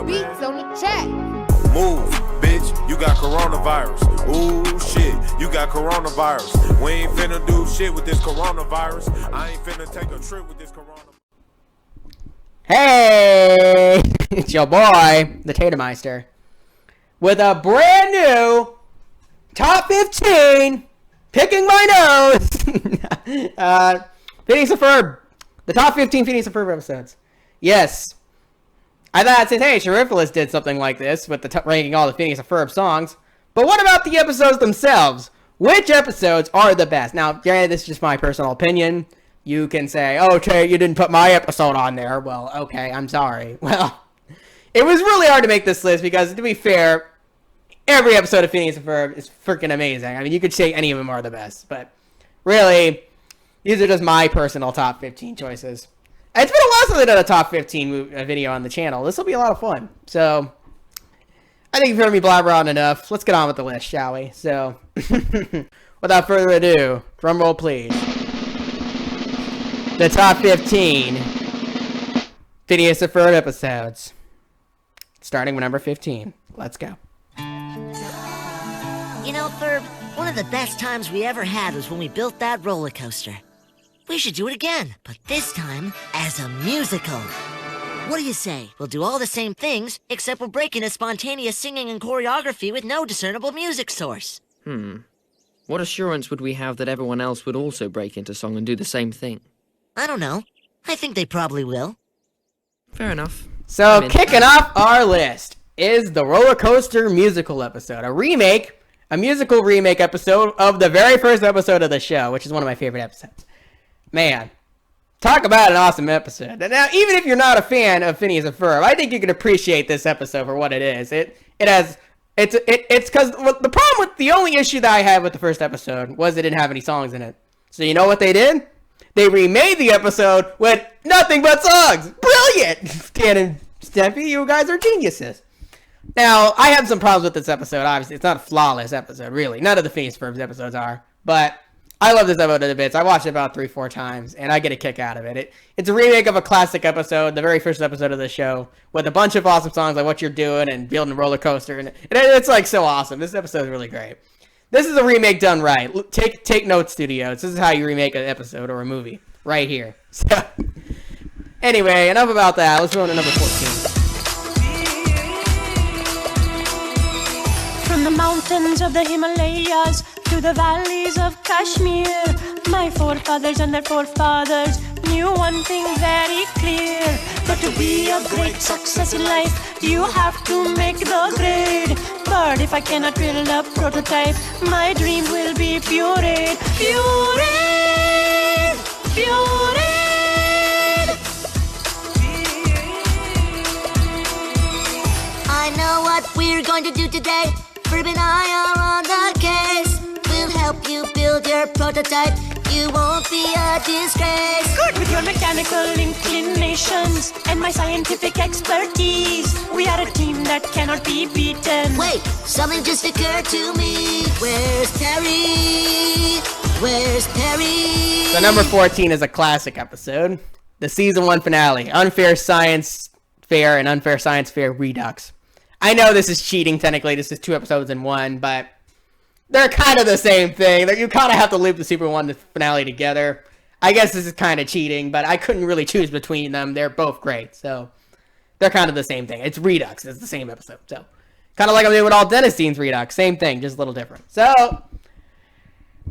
Beats on the track. Move, bitch, you got coronavirus. Ooh, shit, you got coronavirus. We ain't finna do shit with this coronavirus. I ain't finna take a trip with this coronavirus. Hey, it's your boy, the Tatermeister, with a brand new top 15, picking my nose, Phineas and Ferb, the top 15 Phineas and Ferb episodes. Yes, I thought since, hey, Sheriffless did something like this with the ranking all the Phineas and Ferb songs, but what about the episodes themselves? Which episodes are the best? Now, granted, this is just my personal opinion. You can say, oh, Tate, you didn't put my episode on there. Well, okay, I'm sorry. Well, it was really hard to make this list because, to be fair, every episode of Phineas and Ferb is freaking amazing. I mean, you could say any of them are the best, but really, these are just my personal top 15 choices. It's been a while since I did a top 15 video on the channel. This will be a lot of fun. So, I think you've heard me blabber on enough. Let's get on with the list, shall we? So, without further ado, drum roll please. The top 15 Phineas and Ferb episodes. Starting with number 15. Let's go. You know, Ferb, one of the best times we ever had was when we built that roller coaster. We should do it again, but this time as a musical. What do you say? We'll do all the same things, except we're breaking a spontaneous singing and choreography with no discernible music source. What assurance would we have that everyone else would also break into song and do the same thing? I don't know. I think they probably will. Fair enough. So, kicking off our list is the roller coaster musical episode. A musical remake episode of the very first episode of the show, which is one of my favorite episodes. Man, talk about an awesome episode. Now, even if you're not a fan of Phineas and Ferb, I think you can appreciate this episode for what it is. It's because the problem with the only issue that I had with the first episode was it didn't have any songs in it. So you know what they did? They remade the episode with nothing but songs. Brilliant! Stan and Steffi, you guys are geniuses. Now, I have some problems with this episode, obviously. It's not a flawless episode, really. None of the Phineas and Ferb episodes are. But I love this episode to bits. I watched it about 3-4 times, and I get a kick out of it. It's a remake of a classic episode, the very first episode of the show, with a bunch of awesome songs like What You're Doing and Building a Roller Coaster. And it's like so awesome. This episode is really great. This is a remake done right. Take notes, studios. This is how you remake an episode or a movie. Right here. So, anyway, enough about that. Let's go on to number 14. From the mountains of the Himalayas to the valleys of Kashmir, my forefathers and their forefathers knew one thing very clear. But to be a great success in life, you have to make the grade. But if I cannot build a prototype, my dream will be pureed. Pureed! Pureed! I know what we're going to do today. Ferb and I are on the case. We'll help you build your prototype. You won't be a disgrace. Good with your mechanical inclinations and my scientific expertise. We are a team that cannot be beaten. Wait, something just occurred to me. Where's Perry? Where's Perry? So number 14 is a classic episode. The season 1 finale. Unfair Science Fair and Unfair Science Fair Redux. I know this is cheating technically. This is 2 episodes in 1, but they're kind of the same thing. You kind of have to loop the Super 1 finale together. I guess this is kind of cheating, but I couldn't really choose between them. They're both great, so they're kind of the same thing. It's Redux. It's the same episode, so kind of like I'm doing with all Dennis Dean's Redux. Same thing, just a little different. So I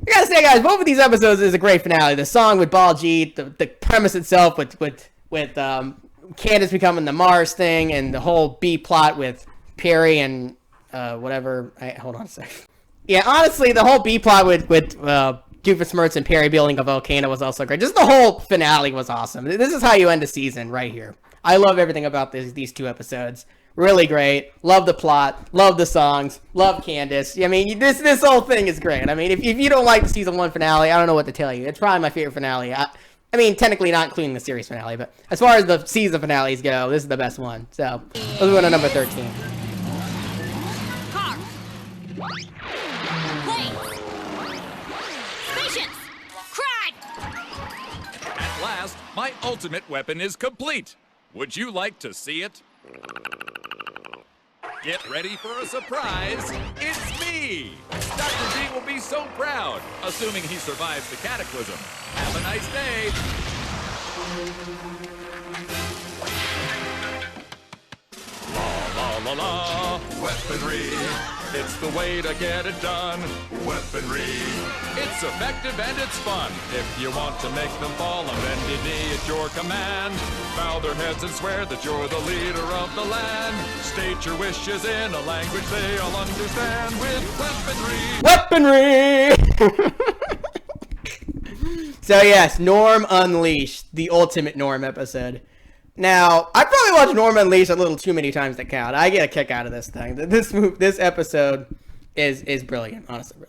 gotta say, guys, both of these episodes is a great finale. The song with Baljeet, the premise itself with Candace becoming the Mars thing, and the whole B plot with Perry and whatever. Hold on a second. Yeah, honestly, the whole B plot with Doofenshmirtz and Perry building a volcano was also great. Just the whole finale was awesome. This is how you end a season right here. I love everything about these 2 episodes. Really great. Love the plot. Love the songs. Love Candace. I mean, this whole thing is great. I mean, if you don't like the season 1 finale, I don't know what to tell you. It's probably my favorite finale. I mean, technically not including the series finale, but as far as the season finales go, this is the best one. So, let's go to number 13. Car. Plane. Spaceships. Crime. At last, my ultimate weapon is complete. Would you like to see it? Get ready for a surprise. It's me. Dr. D will be so proud, assuming he survives the cataclysm. Have a nice day. La la la, weaponry. It's the way to get it done. Weaponry. It's effective and it's fun. If you want to make them fall on bended knee at your command, bow their heads and swear that you're the leader of the land. State your wishes in a language they all understand with weaponry. So yes, Norm Unleashed, the ultimate Norm episode. Now, I probably watched Norm Unleashed a little too many times to count. I get a kick out of this thing. This episode is brilliant, honestly.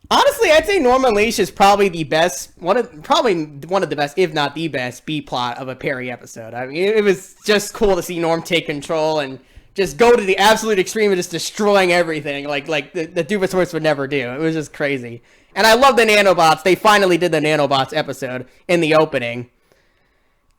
Honestly, I'd say Norm Unleashed is probably the best, probably one of the best, if not the best, B plot of a Perry episode. I mean, it was just cool to see Norm take control and just go to the absolute extreme of just destroying everything, like the Doofus would never do. It was just crazy. And I love the nanobots. They finally did the nanobots episode in the opening.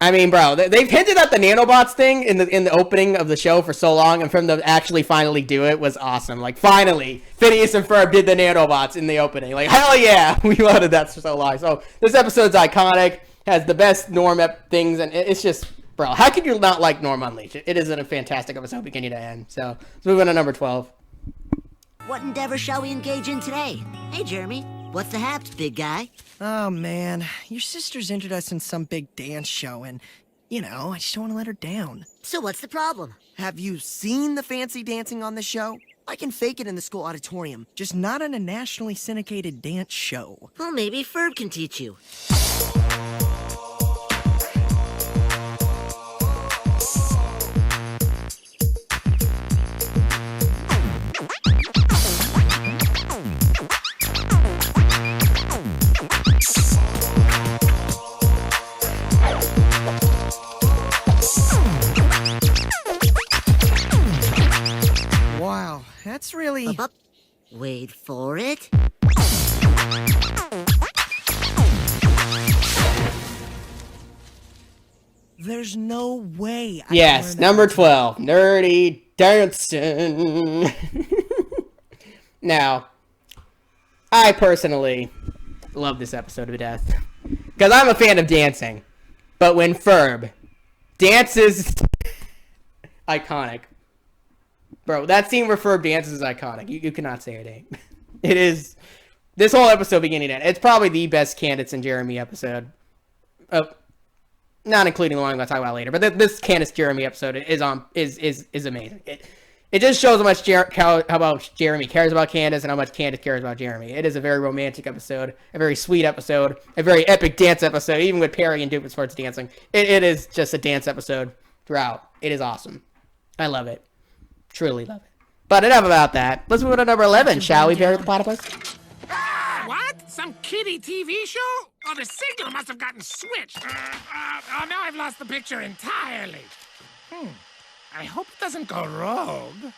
I mean, bro, they've hinted at the nanobots thing in the opening of the show for so long, and for them to actually finally do it was awesome. Like, finally, Phineas and Ferb did the nanobots in the opening. Like, hell yeah, we wanted that for so long. So this episode's iconic, has the best Norm things, and it's just, bro, how could you not like Norm Unleashed? It is a fantastic episode beginning to end. So let's move on to number 12. What endeavor shall we engage in today? Hey, Jeremy, what's the haps, big guy? Oh, man. Your sister's entered us in some big dance show, and, I just don't want to let her down. So what's the problem? Have you seen the fancy dancing on the show? I can fake it in the school auditorium, just not in a nationally syndicated dance show. Well, maybe Ferb can teach you. Wow, that's really... Wait for it. There's no way I Yes, can learn number that. 12, Nerdy Dancing. Now, I personally love this episode to death, because I'm a fan of dancing, but when Ferb dances, iconic. Bro, that scene where Ferb dances is iconic. You cannot say it ain't. It is, this whole episode beginning to end, it's probably the best Candace and Jeremy episode. Not including the one I'm going to talk about later, but this Candace Jeremy episode is amazing. It just shows how much how much Jeremy cares about Candace and how much Candace cares about Jeremy. It is a very romantic episode, a very sweet episode, a very epic dance episode, even with Perry and Doofus dancing. It is just a dance episode throughout. It is awesome. I love it. Truly love it. But enough about that. Let's move on to number 11, shall we, Barry the Platypus? What? Some kiddie TV show? Oh, the signal must have gotten switched. Oh, now I've lost the picture entirely. I hope it doesn't go rogue.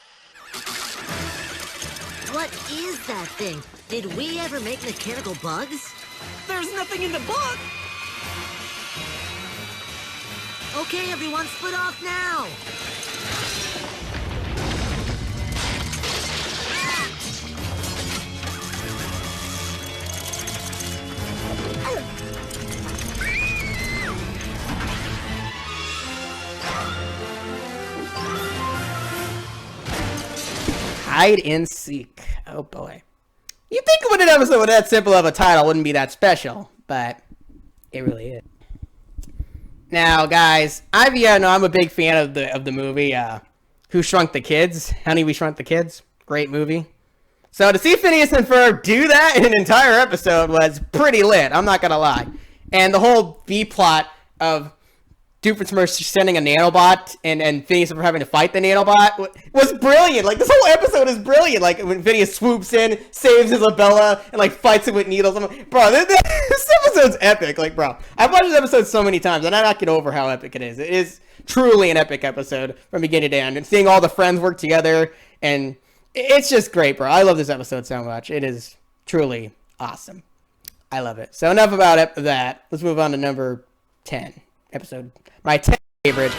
What is that thing? Did we ever make mechanical bugs? There's nothing in the book! Okay, everyone, split off now! Hide and seek. Oh boy. You think with an episode with that simple of a title wouldn't be that special, but it really is. Now, guys, I'm a big fan of the movie Who Shrunk the Kids? Honey, We Shrunk the Kids. Great movie. So to see Phineas and Ferb do that in an entire episode was pretty lit, I'm not gonna lie. And the whole B-plot of Doofenshmirtz sending a nanobot and Phineas and Ferb having to fight the nanobot was brilliant. Like, this whole episode is brilliant. Like, when Phineas swoops in, saves Isabella, and, like, fights it with needles. I'm like, bro, this episode's epic. Like, bro, I've watched this episode so many times, and I not get over how epic it is. It is truly an epic episode from beginning to end. And seeing all the friends work together, and it's just great, bro. I love this episode so much. It is truly awesome. I love it. So enough about that. Let's move on to number 10 episode. My 10th favorite.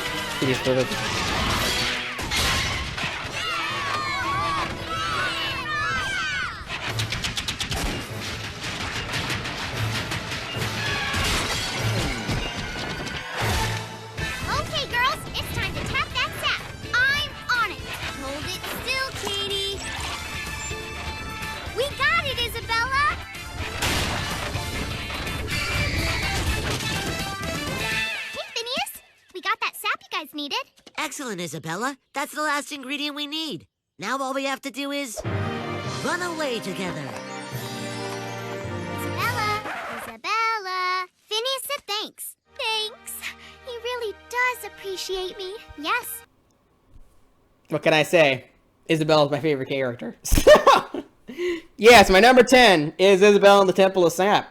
Excellent, Isabella. That's the last ingredient we need. Now all we have to do is run away together. Isabella. Phineas said thanks. Thanks. He really does appreciate me. Yes. What can I say? Isabella's my favorite character. Yes, my number 10 is Isabella in the Temple of SAP.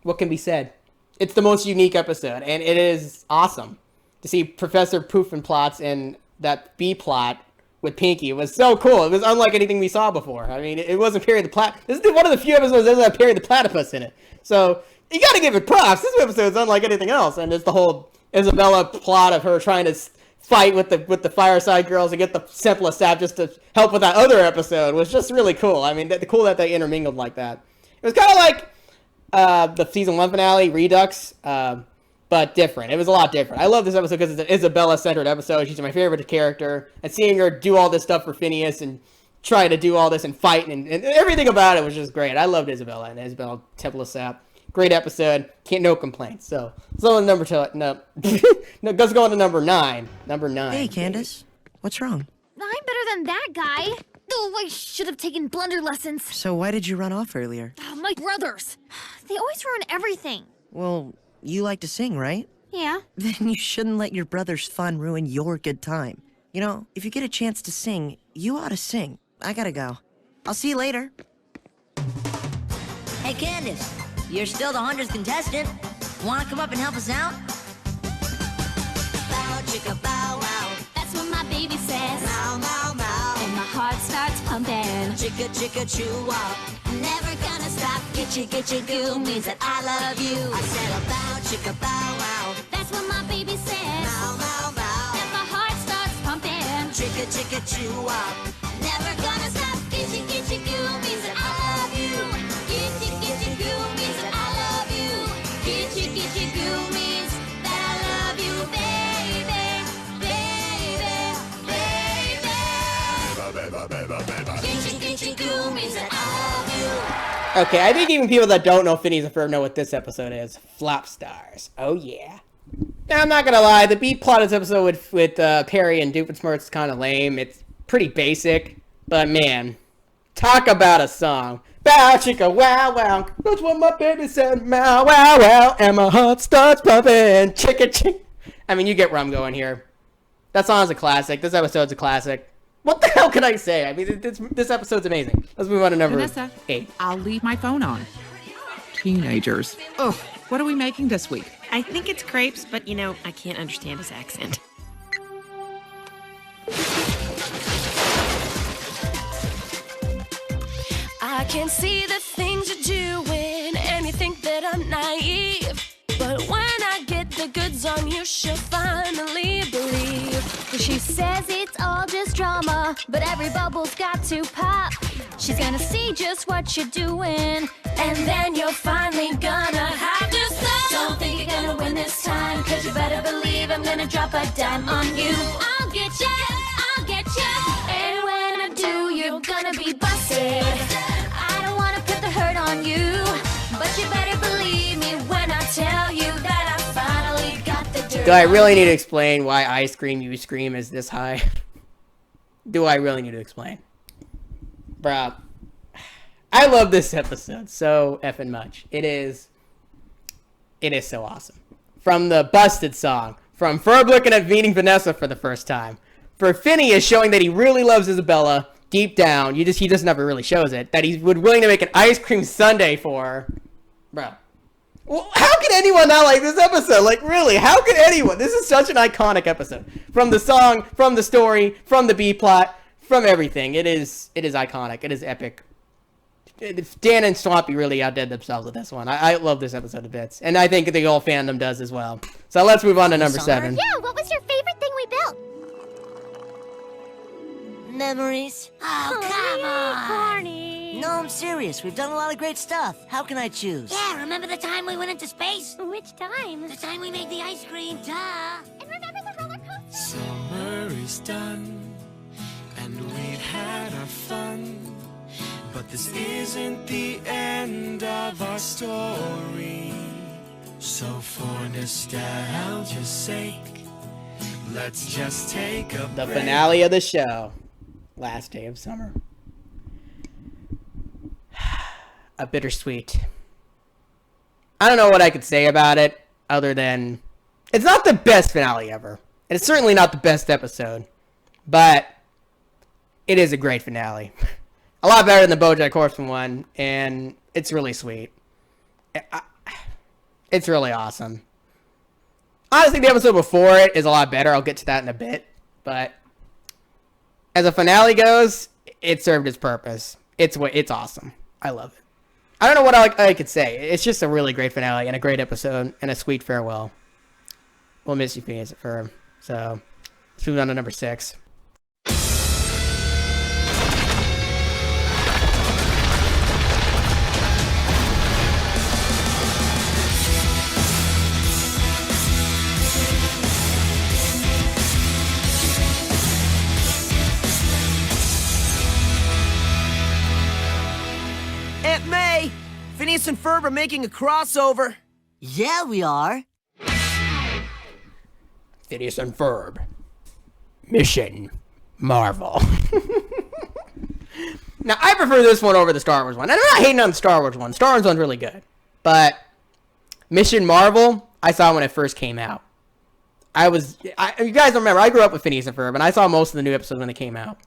What can be said? It's the most unique episode, and it is awesome to see Professor Poofenplatz in that B plot with Pinky. It was so cool. It was unlike anything we saw before. I mean, it wasn't Perry the Platypus. This is one of the few episodes that doesn't have Perry the Platypus in it. So you got to give it props. This episode is unlike anything else, and it's the whole Isabella plot of her trying to fight with the Fireside Girls and get the Temple of SAP just to help with that other episode was just really cool. I mean, cool that they intermingled like that. It was kind of like the season 1 finale, Redux, but different. It was a lot different. I love this episode because it's an Isabella-centered episode. She's my favorite character, and seeing her do all this stuff for Phineas and try to do all this and fight and everything about it was just great. I loved Isabella and Isabella Temple of SAP. Great episode. No complaints. So number 2. No, let's go on to number 9. Number 9. Hey, Candace. What's wrong? I'm better than that guy. Oh, I should have taken blunder lessons. So why did you run off earlier? My brothers. They always ruin everything. Well, you like to sing, right? Yeah. Then you shouldn't let your brother's fun ruin your good time. You know, if you get a chance to sing, you ought to sing. I gotta go. I'll see you later. Hey, Candace, you're still the 100th contestant. Want to come up and help us out? Bow, chicka, bow, wow. That's what my baby says. Mow, mow, mow. And my heart starts pumping. Chicka, chicka, chew, wow. Never gonna stop. Get goo means that I love you. I said a bow, chicka, bow, wow. That's what my baby says. Mow, mow, mow. And my heart starts pumping. Chicka, chicka, chew, wow. Never gonna stop. Get goo means that I love you. Get goo means that I love you. Get goo means that I love you, baby, baby, baby. Get goo means that I love you. Okay, I think even people that don't know Phineas and Ferb know what this episode is. Flop stars. Oh, yeah. Now, I'm not gonna lie, the B plot of this episode with Perry and Doofenshmirtz is kind of lame. It's pretty basic, but man, talk about a song. Bow chicka wow wow, that's what my baby said. Wow wow wow, and my heart starts pumping. Chicka chick. I mean, you get where I'm going here. That song's a classic. This episode's a classic. What the hell can I say? I mean, this episode's amazing. Let's move on to number Vanessa, 8. I'll leave my phone on. Teenagers. Oh, what are we making this week? I think it's crepes, but you know, I can't understand his accent. I can see the things you're doing, and you think that I'm naive. But when I get the goods on you, she'll finally believe. She says it's all just drama, but every bubble's got to pop. She's gonna see just what you're doing, And then you're finally gonna have to stop. don't think you're gonna win this time, 'cause you better believe I'm gonna drop a dime on you. I'll get ya, I'll get ya. And when I do, you're gonna be busted. I don't wanna put the hurt on you, but you better believe me when I tell you that I finally got the dirt. Do I really need to explain why I Scream, You Scream is this high? Do I really need to explain? Bruh. I love this episode so effing much. It is so awesome. From the Busted song, from Ferb looking at meeting Vanessa for the first time, for Phineas showing that he really loves Isabella deep down, he just never really shows it, that he's willing to make an ice cream sundae for her. Bro. Well, how can anyone not like this episode? Like, really, how can anyone? This is such an iconic episode. From the song, from the story, from the B-plot, from everything. It is iconic. It is epic. Dan and Swampy really outdid themselves with this one. I love this episode of bits. And I think the whole fandom does as well. So let's move on to number 7. Yeah, what was your favorite thing we built? Memories? Oh, come on. Corny. No, I'm serious. We've done a lot of great stuff. How can I choose? Yeah, remember the time we went into space? Which time? The time we made the ice cream, duh. And remember the roller coaster? Summer is done, and we've had our fun. But this isn't the end of our story. So for nostalgia's sake, Let's just take a The break. finale of the show. Last day of summer. A bittersweet. I don't know what I could say about it other than it's not the best finale ever. And it's certainly not the best episode. But it is a great finale. A lot better than the BoJack Horseman one. And it's really sweet. It's really awesome. Honestly, the episode before it is a lot better. I'll get to that in a bit. But as a finale goes, it served its purpose. It's awesome. I love it. I don't know what I could say. It's just a really great finale and a great episode and a sweet farewell. We'll miss you, Phineas and Ferb. So, let's move on to number 6. Aunt May! Phineas and Ferb are making a crossover. Yeah, we are. Phineas and Ferb. Mission Marvel. Now, I prefer this one over the Star Wars one. And I'm not hating on the Star Wars one. Star Wars one's really good. But Mission Marvel, I saw when it first came out. You guys remember, I grew up with Phineas and Ferb, and I saw most of the new episodes when they came out.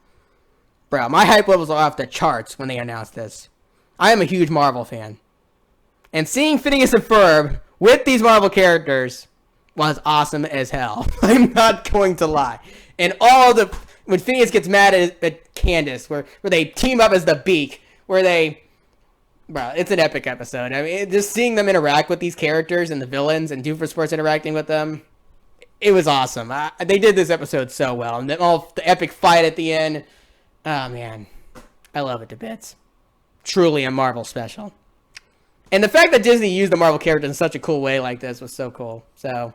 Bro, my hype levels are off the charts when they announced this. I am a huge Marvel fan. And seeing Phineas and Ferb with these Marvel characters was awesome as hell. I'm not going to lie. And when Phineas gets mad at Candace, where they team up as the Beak, it's an epic episode. I mean, just seeing them interact with these characters and the villains and Doofenshmirtz interacting with them, it was awesome. They did this episode so well. And the epic fight at the end, oh man, I love it to bits. Truly a Marvel special. And the fact that Disney used the Marvel characters in such a cool way like this was so cool. So,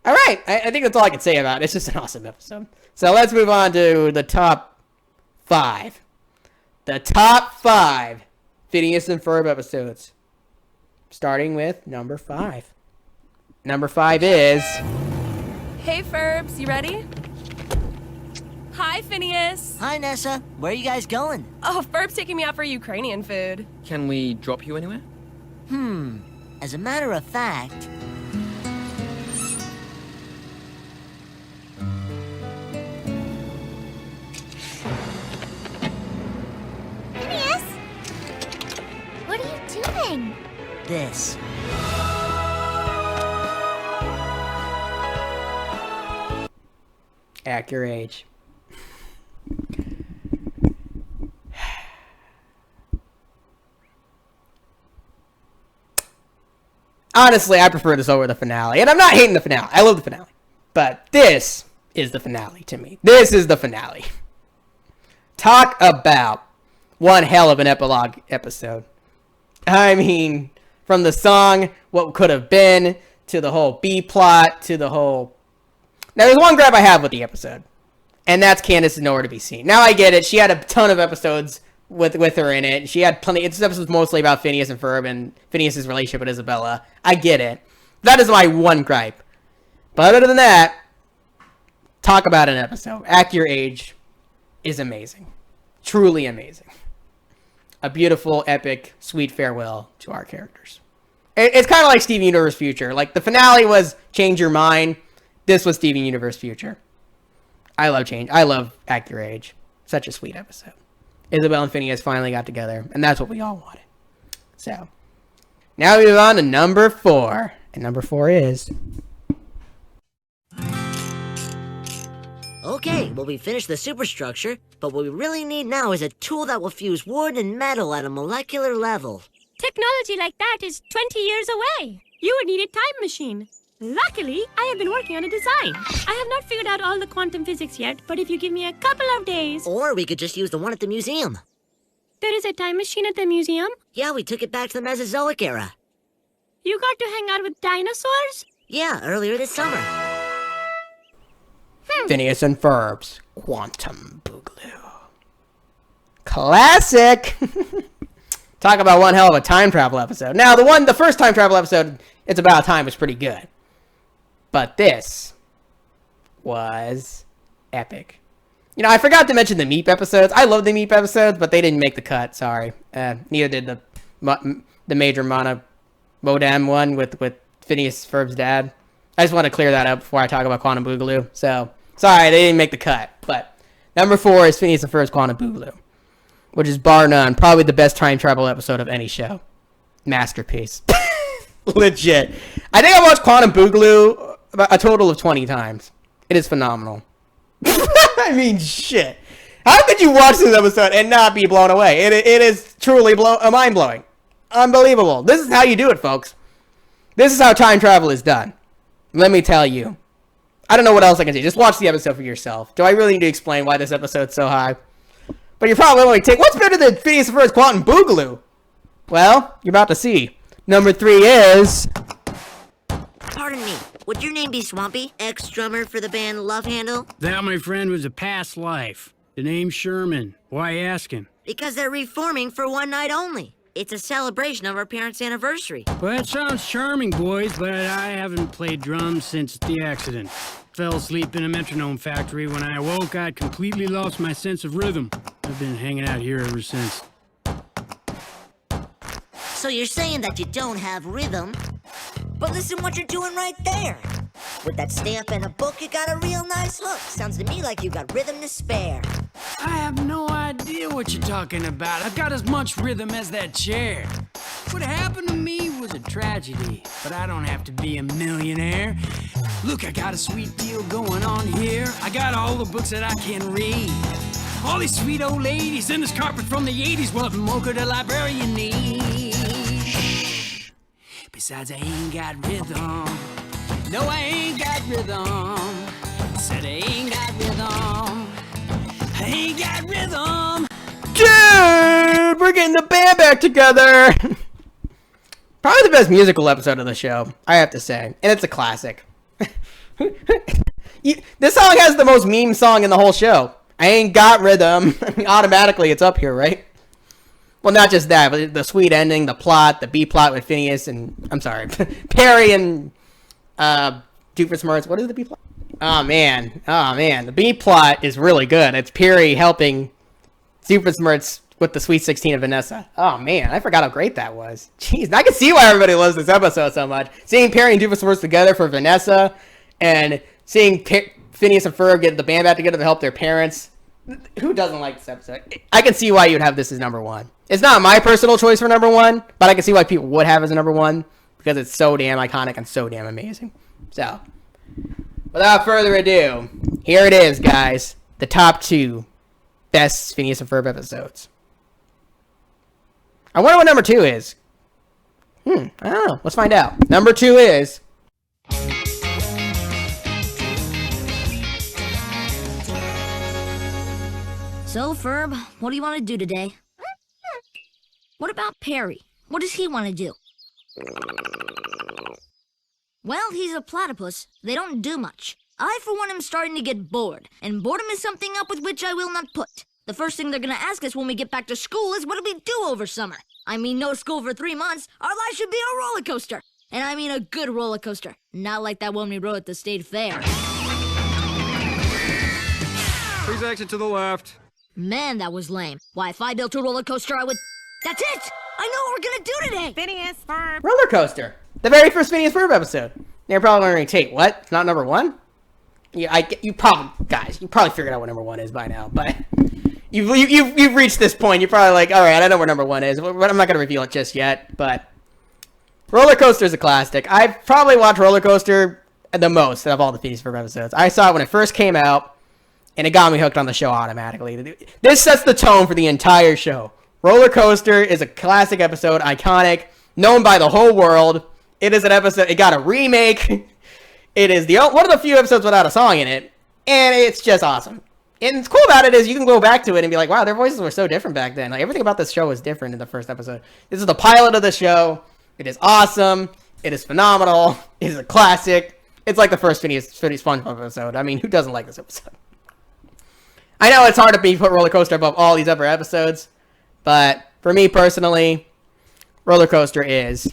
all right. I think that's all I can say about it. It's just an awesome episode. So let's move on to the top 5. The top 5 Phineas and Ferb episodes. Starting with number 5. Number 5 is... Hey, Ferbs, you ready? Hi, Phineas. Hi, Nessa. Where are you guys going? Oh, Ferb's taking me out for Ukrainian food. Can we drop you anywhere? As a matter of fact... Phineas? What are you doing? this. Act your age. Honestly, I prefer this over the finale. And I'm not hating the finale. I love the finale. But this is the finale to me. This is the finale. Talk about one hell of an epilogue episode. I mean, from the song, what could have been, to the whole B-plot, to the whole... Now, there's one gripe I have with the episode. And that's Candace is nowhere to be seen. Now, I get it. She had a ton of episodes with her in it. She had plenty... This episode's mostly about Phineas and Ferb and Phineas' relationship with Isabella. I get it. That is my one gripe. But other than that, talk about an episode. Act Your Age is amazing. Truly amazing. A beautiful, epic, sweet farewell to our characters. It's kind of like Steven Universe Future. Like, the finale was Change Your Mind. This was Steven Universe Future. I love Act Your Age. Such a sweet episode. Isabel and Phineas finally got together, and that's what we all wanted. So, now we move on to number 4. And number 4 is... Okay, well, we finished the superstructure, but what we really need now is a tool that will fuse wood and metal at a molecular level. Technology like that is 20 years away. You would need a time machine. Luckily, I have been working on a design. I have not figured out all the quantum physics yet, but if you give me a couple of days... Or we could just use the one at the museum. There is a time machine at the museum? Yeah, we took it back to the Mesozoic era. You got to hang out with dinosaurs? Yeah, earlier this summer. Phineas and Ferb's Quantum Boogaloo. Classic! Talk about one hell of a time travel episode. Now, the first time travel episode, It's About Time, was pretty good. But this, was epic. You know, I forgot to mention the Meep episodes. I love the Meep episodes, but they didn't make the cut. Sorry. Neither did the Major Modem one with Phineas Ferb's dad. I just want to clear that up before I talk about Quantum Boogaloo. So, sorry, they didn't make the cut. But number 4 is Phineas and Ferb's Quantum Boogaloo, which is bar none, probably the best time travel episode of any show. Masterpiece. Legit. I think I watched Quantum Boogaloo about a total of 20 times. It is phenomenal. I mean, shit. How could you watch this episode and not be blown away? It is truly mind-blowing. Unbelievable. This is how you do it, folks. This is how time travel is done. Let me tell you. I don't know what else I can say. Just watch the episode for yourself. Do I really need to explain why this episode's so high? But you're probably going to take, what's better than Phineas and Ferb's Quantum Boogaloo? Well, you're about to see. Number 3 is... Pardon me, would your name be Swampy, ex-drummer for the band Love Handle? That, my friend, was a past life. The name's Sherman. Why asking? Because they're reforming for one night only. It's a celebration of our parents' anniversary. Well, that sounds charming, boys, but I haven't played drums since the accident. Fell asleep in a metronome factory. When I awoke, I'd completely lost my sense of rhythm. I've been hanging out here ever since. So you're saying that you don't have rhythm? But listen what you're doing right there. With that stamp and a book, you got a real nice look. Sounds to me like you got rhythm to spare. I have no idea what you're talking about. I've got as much rhythm as that chair. What happened to me was a tragedy, but I don't have to be a millionaire. Look, I got a sweet deal going on here. I got all the books that I can read. All these sweet old ladies and this carpet from the 80s. What more could a librarian need? Shh. Besides, I ain't got rhythm. No, I ain't got rhythm. Said I ain't got rhythm. I ain't got rhythm. Dude, we're getting the band back together. Probably the best musical episode of the show, I have to say. And it's a classic. This song has the most meme song in the whole show. I ain't got rhythm. I mean, automatically it's up here, right? Well, not just that, but the sweet ending, the plot, the B plot with Phineas and, I'm sorry, Perry and Doofenshmirtz. What is the B plot? Oh man. The B plot is really good. It's Perry helping Doofenshmirtz with the Sweet 16 of Vanessa. Oh man, I forgot how great that was. Jeez, I can see why everybody loves this episode so much. Seeing Perry and Doofenshmirtz together for Vanessa, and seeing Phineas and Ferb get the band back together to help their parents. Who doesn't like this episode? I can see why you'd have this as number 1. It's not my personal choice for number 1, but I can see why people would have it as number 1 because it's so damn iconic and so damn amazing. So, without further ado, here it is, guys. The top 2 best Phineas and Ferb episodes. I wonder what number 2 is. I don't know. Let's find out. Number 2 is... So, Ferb, what do you want to do today? What about Perry? What does he want to do? Well, he's a platypus. They don't do much. I, for one, am starting to get bored, and boredom is something up with which I will not put. The first thing they're going to ask us when we get back to school is what do we do over summer? I mean, no school for 3 months. Our life should be a roller coaster. And I mean a good roller coaster. Not like that one we rode at the state fair. Please exit to the left. Man, that was lame. Why, if I built a roller coaster, I would... That's it! I know what we're gonna do today! Phineas, Ferb. Roller Coaster. The very first Phineas Ferb episode. They're probably wondering, Tate, what? It's not number 1? Yeah, you probably figured out what number 1 is by now, but... You've reached this point. You're probably like, alright, I know where number 1 is, but I'm not gonna reveal it just yet, but... Roller Coaster is a classic. I've probably watched Roller Coaster the most of all the Phineas Ferb episodes. I saw it when it first came out, and it got me hooked on the show automatically. This sets the tone for the entire show. Roller Coaster is a classic episode, iconic, known by the whole world. It is an episode, it got a remake. It is one of the few episodes without a song in it, and it's just awesome. And what's cool about it is you can go back to it and be like, wow, their voices were so different back then. Like, everything about this show was different in the first episode. This is the pilot of the show. It is awesome. It is phenomenal. It is a classic. It's like the first Phineas SpongeBob episode. I mean, who doesn't like this episode? I know it's hard to put Roller Coaster above all these other episodes, but for me personally, Roller Coaster is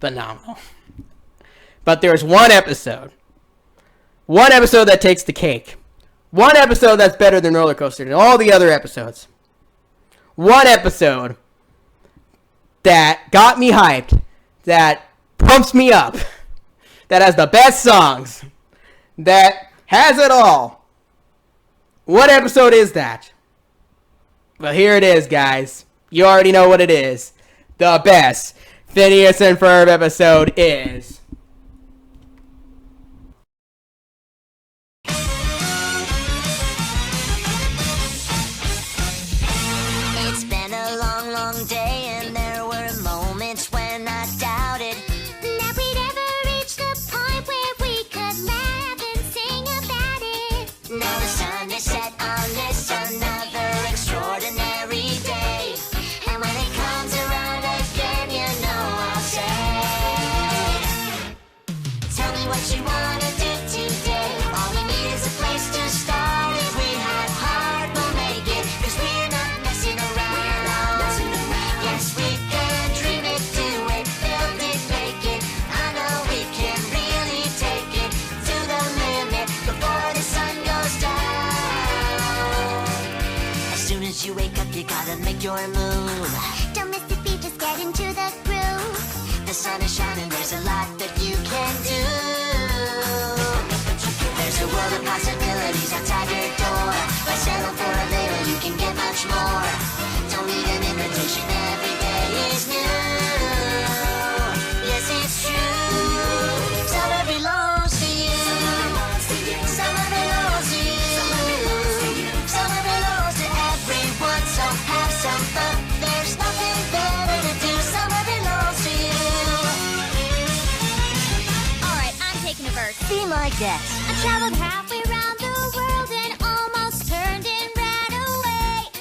phenomenal. But there's one episode One episode that takes the cake. One episode that's better than Roller Coaster than all the other episodes. One episode that got me hyped, that pumps me up, that has the best songs, that has it all. What episode is that? Well, here it is, guys. You already know what it is. The best Phineas and Ferb episode is... It's been a long, long day, and there were moments when I doubted that we'd ever reach the point where we could laugh and sing about it. Now the sun is set on this another extraordinary day, and when it comes around again, you know I'll say, tell me what you wanna do today. All we need is a place to start. If we have heart, we'll make it, 'cause we're not messing around. Yes, we can dream it, do it, build it, make it. I know we can really take it to the limit before the sun goes down. As soon as you wake up, you gotta make your move. Don't miss the beat, just get into the groove. The sun is shining, there's a lot that you can do. There's a world of possibilities outside your door. Why settle for a little, you can get much more. Don't need an invitation, every day is new. Yes, it's true. Summer belongs to you. Summer belongs to you. Summer belongs to everyone, so have some fun. There's nothing better to do. Summer belongs to you. Alright, I'm taking a verse. Be my guest. I traveled halfway around the world and almost turned and ran away.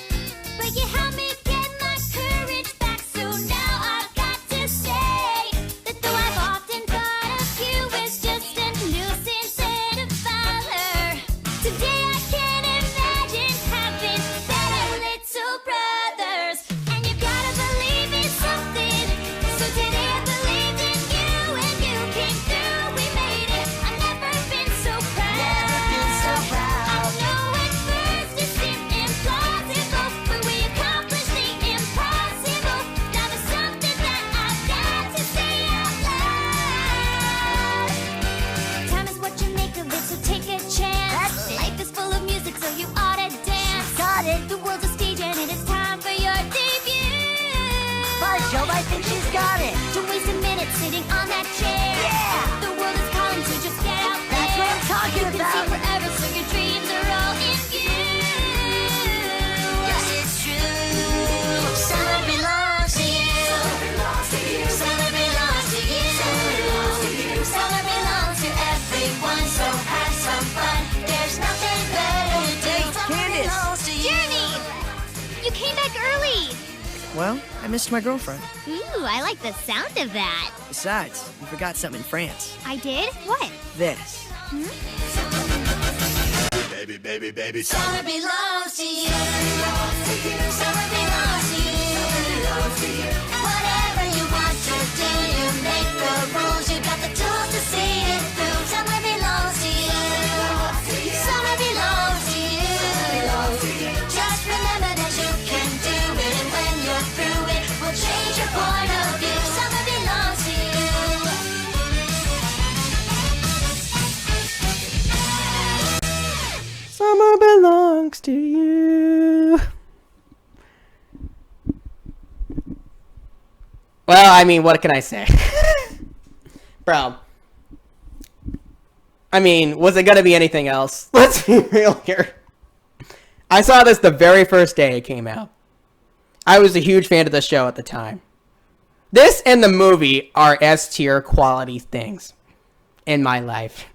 But you helped me get my courage back, so now I've got to say that though I've often thought of you as just a nuisance and a bother, today I can't imagine having better little brothers. And you gotta believe in something, so today I believed in you and you came through. We made it. I've never been so proud. Never been so proud. I know at first it seemed implausible, but we accomplished the impossible. Now there's something that I've got to say out loud. Time is what you make of it, so take a chance. Life is full of music, so you ought to dance. Got it. The world's a stage and it is time for your debut. By Jove, I think she's got it. Don't waste a minute sitting on that chair. Yeah. The world is calling, so just get out there. That's what I'm talking You can about. see forever, so your dreams are all in you. Yes, it's true. Summer belongs to you. Summer belongs to you. Summer belongs to everyone, so have some fun. There's nothing better to do. Summer Candace. belongs to you. Jeremy, you came back early. Well, I missed my girlfriend. Ooh, I like the sound of that. Besides, you forgot something in France. I did? What? This. Baby, baby, baby. Summer belongs to you. Summer belongs to you. Whatever you want to do, you make the rules. You got the tools to see it through. Summer belongs to you. Summer belongs to you. Just remember that you can do it, and when you're through it, will change your point of view. Summer belongs to you. Summer belongs to you. Well, I mean, what can I say? Bro. I mean, was it gonna be anything else? Let's be real here. I saw this the very first day it came out. I was a huge fan of the show at the time. This and the movie are S-tier quality things in my life.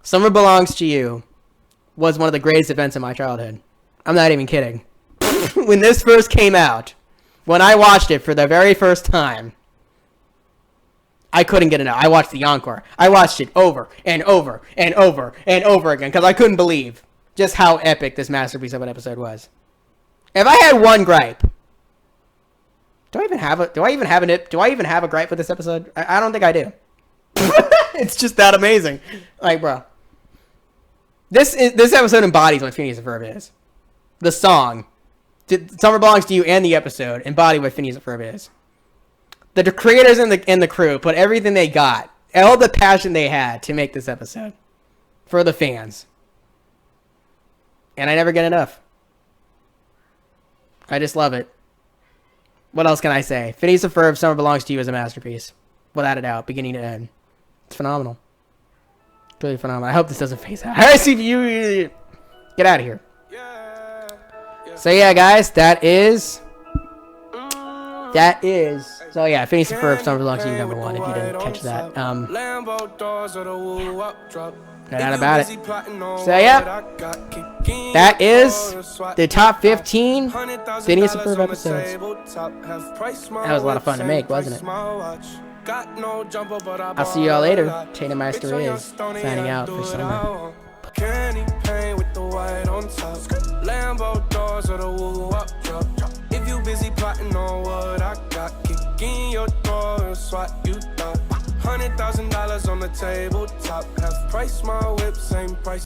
Summer Belongs to You was one of the greatest events in my childhood. I'm not even kidding. When this first came out, when I watched it for the very first time, I couldn't get enough. I watched the encore. I watched it over and over and over and over again because I couldn't believe just how epic this masterpiece of an episode was. If I had one gripe, do I even have a gripe with this episode? I don't think I do. It's just that amazing. Like, bro. This episode embodies what Phineas and Ferb is. The song, Summer Belongs to You, and the episode embody what Phineas and Ferb is. The creators and the crew put everything they got, all the passion they had to make this episode for the fans. And I never get enough. I just love it. What else can I say? Phineas and Ferb, Summer Belongs to You is a masterpiece. Without a doubt, beginning to end. It's phenomenal. It's really phenomenal. I hope this doesn't phase out. I see you. Get out of here. So yeah, guys, that is. So yeah, Phineas and Ferb, Summer Belongs to You, number 1. If you didn't catch that, no doubt about it. So yeah, that is the top 15 Phineas and Ferb episodes. That was a lot of fun to make, wasn't it? I'll see y'all later. Tatum Meister is signing out for summer. Candy paint with the white on top. Lambo doors or the woo up drop. If you busy plotting on what I got, kick in your door and swat you thought. $100,000 on the tabletop. Half price my whip, same price.